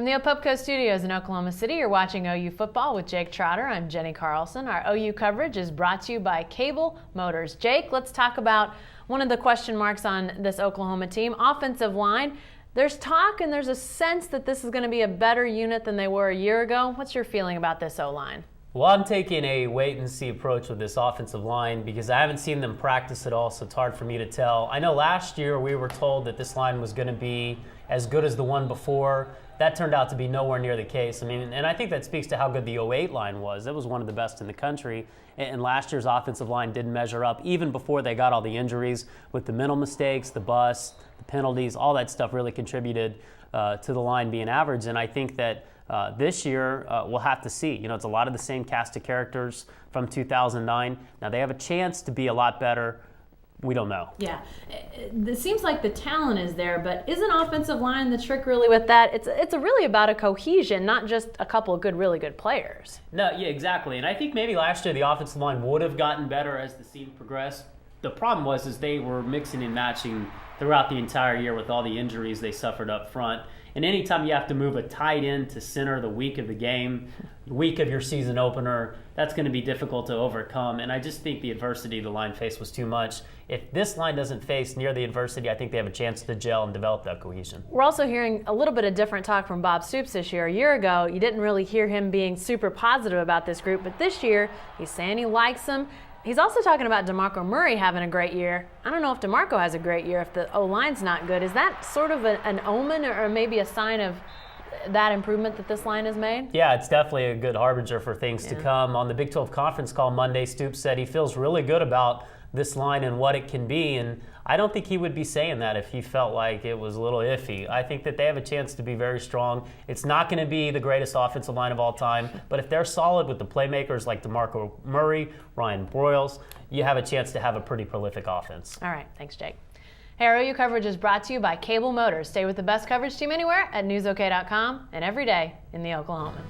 From the Opupco Studios in Oklahoma City, you're watching OU Football with Jake Trotter. I'm Jenni Carlson. Our OU coverage is brought to you by Cable Motors. Jake, let's talk about one of the question marks on this Oklahoma team, offensive line. There's talk and there's a sense that this is going to be a better unit than they were a year ago. What's your feeling about this O-line? Well, I'm taking a wait-and-see approach with this offensive line because I haven't seen them practice at all, so it's hard for me to tell. I know last year we were told that this line was going to be as good as the one before. That turned out to be nowhere near the case. And I think that speaks to how good the 08 line was. It was one of the best in the country, and last year's offensive line didn't measure up even before they got all the injuries with the mental mistakes, the bus, the penalties, all that stuff really contributed to the line being average, and I think that this year, we'll have to see. It's a lot of the same cast of characters from 2009. Now, they have a chance to be a lot better. We don't know. Yeah. It seems like the talent is there, but isn't offensive line the trick really with that? It's really about a cohesion, not just a couple of really good players. No, yeah, exactly. And I think maybe last year the offensive line would have gotten better as the season progressed. The problem was they were mixing and matching throughout the entire year with all the injuries they suffered up front. And anytime you have to move a tight end to center the week of the game, the week of your season opener, that's going to be difficult to overcome. And I just think the adversity the line faced was too much. If this line doesn't face near the adversity, I think they have a chance to gel and develop that cohesion. We're also hearing a little bit of different talk from Bob Stoops this year. A year ago, you didn't really hear him being super positive about this group, but this year, he's saying he likes them. He's also talking about DeMarco Murray having a great year. I don't know if DeMarco has a great year if the O-line's not good. Is that sort of an omen or maybe a sign of that improvement that this line has made? Yeah, it's definitely a good harbinger for things to come. On the Big 12 conference call Monday, Stoops said he feels really good about this line and what it can be, and I don't think he would be saying that if he felt like it was a little iffy. I think that they have a chance to be very strong. It's not going to be the greatest offensive line of all time, but if they're solid with the playmakers like DeMarco Murray, Ryan Broyles, you have a chance to have a pretty prolific offense. All right, thanks, Jake. Hey, our OU coverage is brought to you by Cable Motors. Stay with the best coverage team anywhere at newsok.com and every day in the Oklahoman.